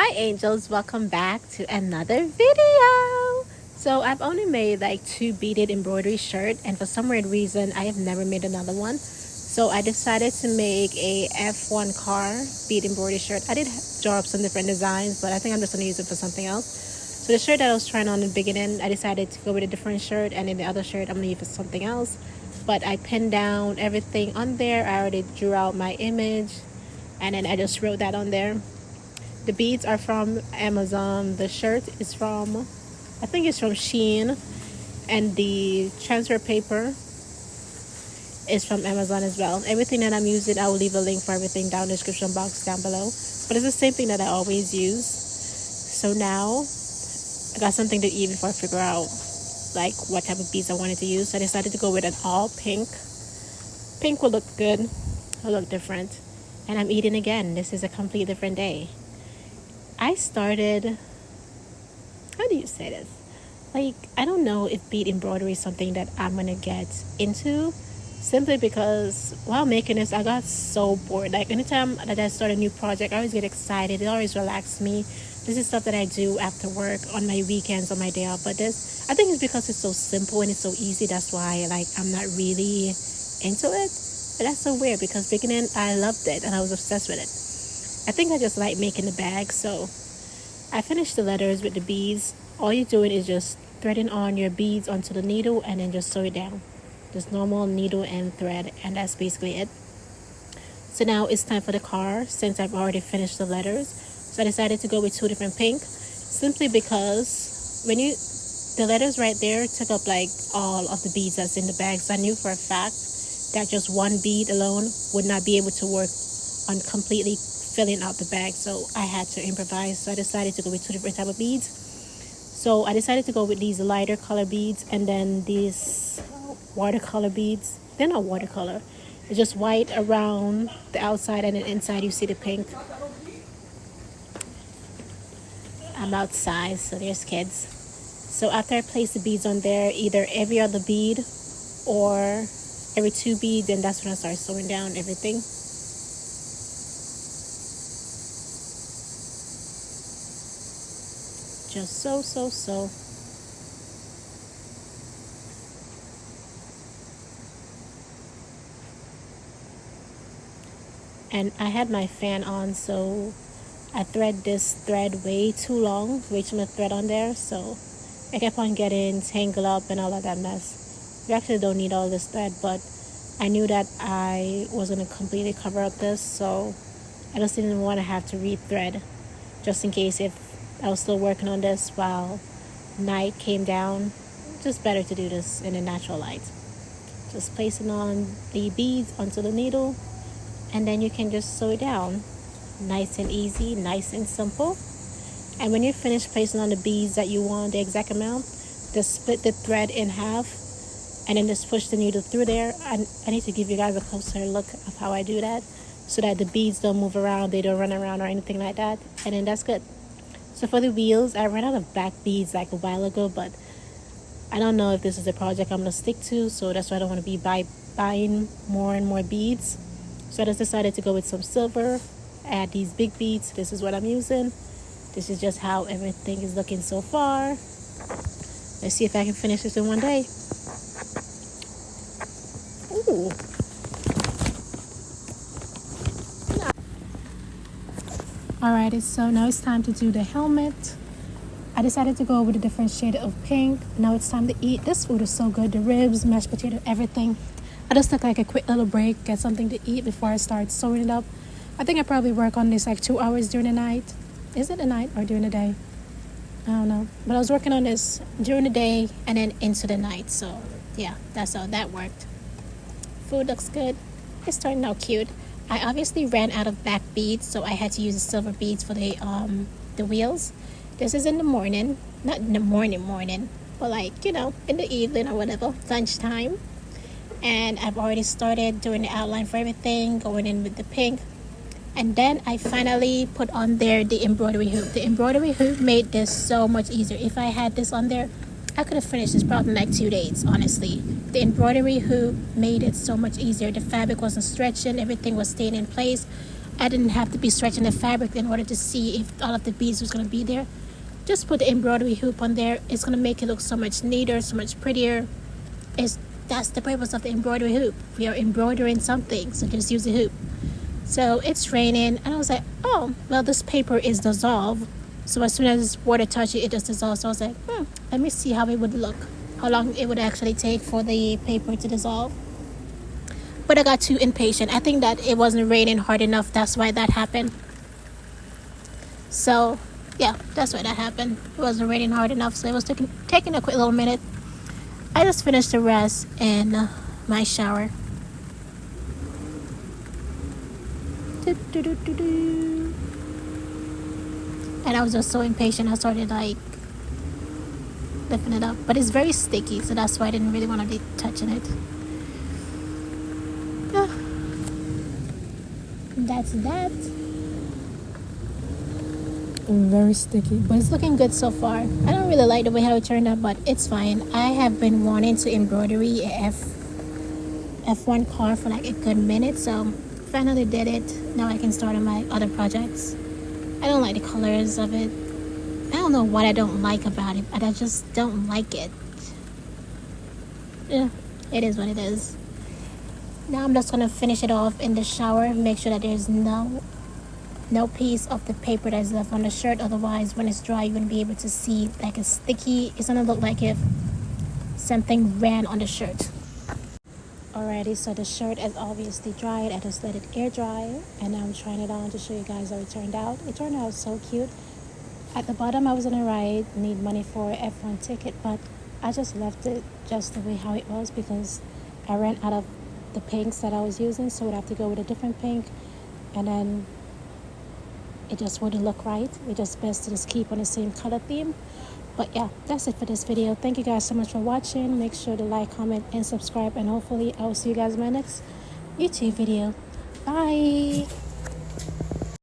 Hi angels, welcome back to another video. So I've only made like 2 beaded embroidery shirt, and for some weird reason I have never made another one. So I decided to make a F1 car bead embroidery shirt. I did draw up some different designs, but I think I'm just gonna use it for something else. So the shirt that I was trying on in the beginning, I decided to go with a different shirt, and in the other shirt I'm gonna use it for something else. But I pinned down everything on there. I already drew out my image, and then I just wrote that on there. The beads are from Amazon. The shirt is from, I think it's from Shein. And the transfer paper is from Amazon as well. Everything that I'm using, I will leave a link for everything down in the description box down below. But it's the same thing that I always use. So now, I got something to eat before I figure out like what type of beads I wanted to use. So I decided to go with an all pink. Pink will look good. Will look different. And I'm eating again. This is a completely different day. I started, how do you say this? Like, I don't know if bead embroidery is something that I'm going to get into, simply because while making this, I got so bored. Like, anytime that I start a new project, I always get excited. It always relaxes me. This is stuff that I do after work, on my weekends, on my day off. But this, I think it's because it's so simple and it's so easy. That's why, like, I'm not really into it. But that's so weird, because beginning, I loved it and I was obsessed with it. I think I just like making the bag. So I finished the letters with the beads. All you're doing is just threading on your beads onto the needle and then just sew it down. Just normal needle and thread, and that's basically it. So now it's time for the car, since I've already finished the letters. So I decided to go with 2 different pink, simply because the letters right there took up like all of the beads that's in the bag. So I knew for a fact that just one bead alone would not be able to work on completely filling out the bag, so I had to improvise. So I decided to go with 2 different type of beads. So I decided to go with these lighter color beads, and then these watercolor beads. They're not watercolor, it's just white around the outside, and then inside you see the pink. I'm outside, so there's kids. So after I place the beads on there, either every other bead or every 2 beads, and that's when I start sewing down everything. Just so. And I had my fan on, so I thread this thread way too long, way too much thread on there, so I kept on getting tangled up and all of that mess. You actually don't need all this thread, but I knew that I was going to completely cover up this, so I just didn't want to have to re-thread, just in case if I was still working on this while night came down. Just better to do this in a natural light. Just placing on the beads onto the needle, and then you can just sew it down. Nice and easy, nice and simple. And when you're finished placing on the beads that you want, the exact amount, just split the thread in half and then just push the needle through there. I need to give you guys a closer look of how I do that, so that the beads don't move around, they don't run around or anything like that, and then that's good. So for the wheels, I ran out of back beads like a while ago, but I don't know if this is a project I'm going to stick to, so that's why I don't want to be buying more and more beads. So I just decided to go with some silver, add these big beads. This is what I'm using. This is just how everything is looking so far. Let's see if I can finish this in one day. Ooh. Alrighty, so now it's time to do the helmet. I decided to go with a different shade of pink. Now it's time to eat. This food is so good. The ribs, mashed potato, everything. I just took like a quick little break, get something to eat before I start sewing it up. I think I probably work on this like 2 hours during the night. Is it the night or during the day? I don't know. But I was working on this during the day and then into the night. So yeah, that's how that worked. Food looks good. It's turning out cute. I obviously ran out of back beads, so I had to use the silver beads for the wheels. This is in the morning, not in the morning, but like, in the evening or whatever, lunchtime. And I've already started doing the outline for everything, going in with the pink. And then I finally put on there the embroidery hoop. The embroidery hoop made this so much easier. If I had this on there, I could have finished this probably in like 2 days, honestly. The embroidery hoop made it so much easier. The fabric wasn't stretching, everything was staying in place. I didn't have to be stretching the fabric in order to see if all of the beads was going to be there. Just put the embroidery hoop on there. It's going to make it look so much neater, so much prettier. That's the purpose of the embroidery hoop. We are embroidering something, so just use the hoop. So it's raining, and I was like, oh, well, this paper is dissolved. So as soon as water touches it, it just dissolves. So I was like, let me see how it would look, how long it would actually take for the paper to dissolve. But I got too impatient. I think that it wasn't raining hard enough. That's why that happened. So yeah, that's why that happened. It wasn't raining hard enough, so it was taking a quick little minute. I just finished the rest in my shower. And I was just so impatient. I started like lifting it up, but it's very sticky, so that's why I didn't really want to be touching it. That's that. Very sticky, but it's looking good so far. I don't really like the way how it turned out, but it's fine. I have been wanting to embroidery a F1 car for like a good minute, so finally did it. Now I can start on my other projects. I don't like the colors of it. I don't know what I don't like about it, but I just don't like it. Yeah, it is what it is. Now I'm just gonna finish it off in the shower. Make sure that there's no piece of the paper that's left on the shirt. Otherwise, when it's dry, you won't be able to see. Like it's sticky. It's gonna look like if something ran on the shirt. Alrighty, so the shirt is obviously dried. I just let it air dry, and now I'm trying it on to show you guys how it turned out. It turned out so cute. At the bottom, I was gonna write need money for F1 ticket, but I just left it just the way how it was because I ran out of the pinks that I was using, so I'd have to go with a different pink, and then it just wouldn't look right. It's just best to just keep on the same color theme. But yeah, that's it for this video. Thank you guys so much for watching. Make sure to like, comment, and subscribe, and hopefully I will see you guys in my next YouTube video. Bye.